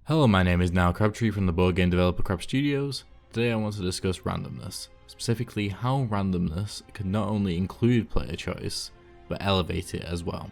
Hello, my name is Now Crabtree from the board game developer Crab Studios. Today I want to discuss randomness, specifically how randomness can not only include player choice, but elevate it as well.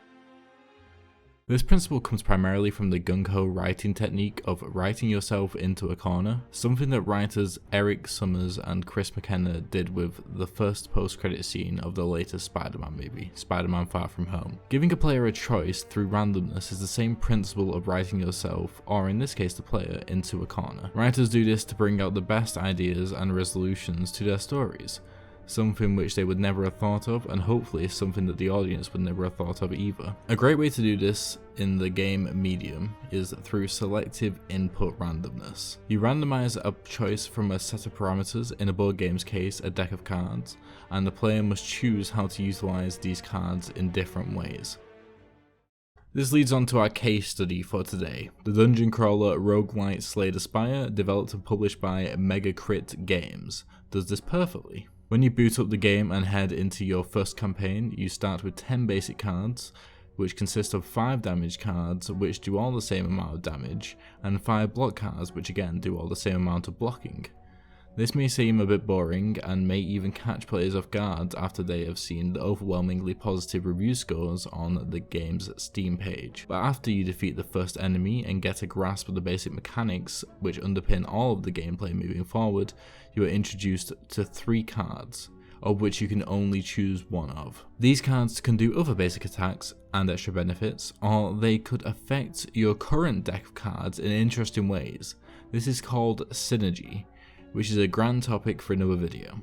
This principle comes primarily from the gung-ho writing technique of writing yourself into a corner, something that writers Eric Summers and Chris McKenna did with the first post-credit scene of the latest Spider-Man movie, Spider-Man Far From Home. Giving a player a choice through randomness is the same principle of writing yourself, or in this case the player, into a corner. Writers do this to bring out the best ideas and resolutions to their stories, something which they would never have thought of, and hopefully something that the audience would never have thought of either. A great way to do this in the game medium is through selective input randomness. You randomize a choice from a set of parameters, in a board game's case a deck of cards, and the player must choose how to utilize these cards in different ways. This leads on to our case study for today, the dungeon crawler roguelite Slay the Spire, developed and published by Mega Crit Games, does this perfectly. When you boot up the game and head into your first campaign, you start with 10 basic cards, which consist of 5 damage cards, which do all the same amount of damage, and 5 block cards, which again do all the same amount of blocking. This may seem a bit boring, and may even catch players off guard after they have seen the overwhelmingly positive review scores on the game's Steam page. But after you defeat the first enemy and get a grasp of the basic mechanics which underpin all of the gameplay moving forward, you are introduced to 3 cards, of which you can only choose one of. These cards can do other basic attacks and extra benefits, or they could affect your current deck of cards in interesting ways. This is called synergy, which is a grand topic for another video.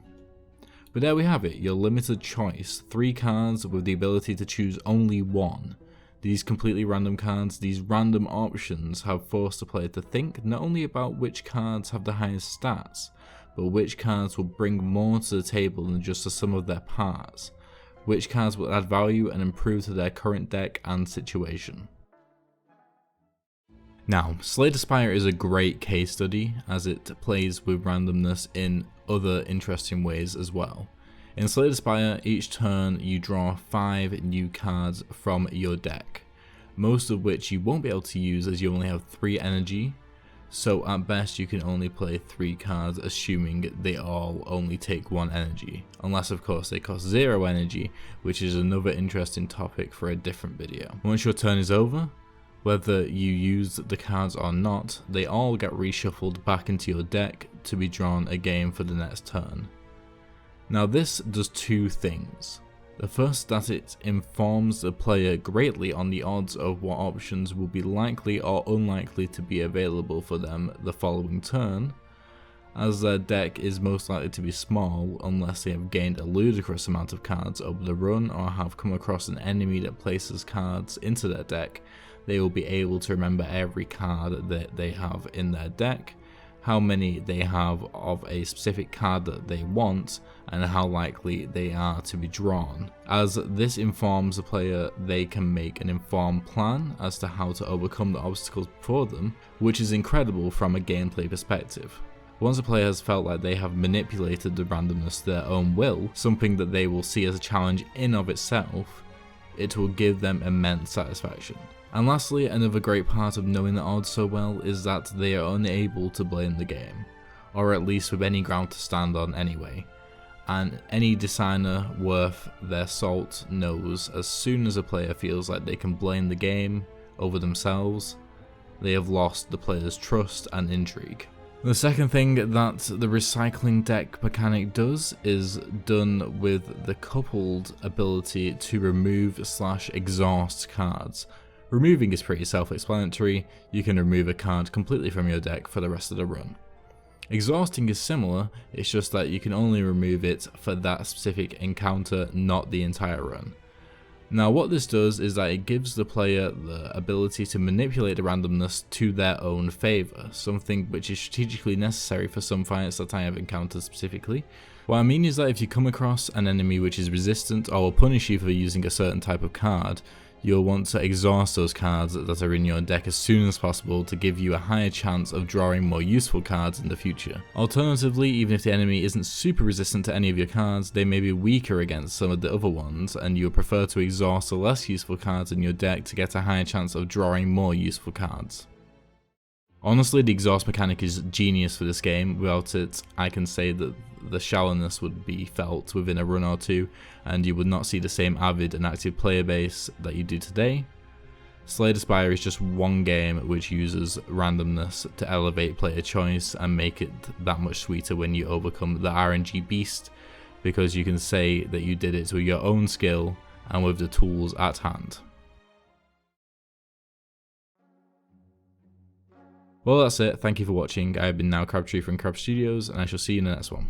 But there we have it, your limited choice, 3 cards with the ability to choose only one. These completely random cards, these random options have forced the player to think not only about which cards have the highest stats, but which cards will bring more to the table than just the sum of their parts, which cards will add value and improve to their current deck and situation. Now, Slay the Spire is a great case study as it plays with randomness in other interesting ways as well. In Slay the Spire, each turn you draw 5 new cards from your deck, most of which you won't be able to use as you only have 3 energy, so at best you can only play 3 cards assuming they all only take 1 energy, unless of course they cost 0 energy, which is another interesting topic for a different video. Once your turn is over, whether you use the cards or not, they all get reshuffled back into your deck to be drawn again for the next turn. Now this does 2 things. The first, that it informs the player greatly on the odds of what options will be likely or unlikely to be available for them the following turn, as their deck is most likely to be small unless they have gained a ludicrous amount of cards over the run or have come across an enemy that places cards into their deck. They will be able to remember every card that they have in their deck, how many they have of a specific card that they want, and how likely they are to be drawn. As this informs the player, they can make an informed plan as to how to overcome the obstacles before them, which is incredible from a gameplay perspective. Once a player has felt like they have manipulated the randomness to their own will, something that they will see as a challenge in of itself, it will give them immense satisfaction. And lastly, another great part of knowing the odds so well is that they are unable to blame the game, or at least with any ground to stand on anyway. And any designer worth their salt knows as soon as a player feels like they can blame the game over themselves, they have lost the player's trust and intrigue. The second thing that the recycling deck mechanic does is done with the coupled ability to remove/exhaust cards. Removing is pretty self-explanatory, you can remove a card completely from your deck for the rest of the run. Exhausting is similar, it's just that you can only remove it for that specific encounter, not the entire run. Now what this does is that it gives the player the ability to manipulate the randomness to their own favour, something which is strategically necessary for some fights that I have encountered specifically. What I mean is that if you come across an enemy which is resistant or will punish you for using a certain type of card, you'll want to exhaust those cards that are in your deck as soon as possible to give you a higher chance of drawing more useful cards in the future. Alternatively, even if the enemy isn't super resistant to any of your cards, they may be weaker against some of the other ones, and you'll prefer to exhaust the less useful cards in your deck to get a higher chance of drawing more useful cards. Honestly, the exhaust mechanic is genius for this game. Without it, I can say that the shallowness would be felt within a run or two, and you would not see the same avid and active player base that you do today. Slay the Spire is just one game which uses randomness to elevate player choice and make it that much sweeter when you overcome the RNG beast, because you can say that you did it with your own skill and with the tools at hand. Well, that's it. Thank you for watching. I have been now Crabtree from Crab Studios, and I shall see you in the next one.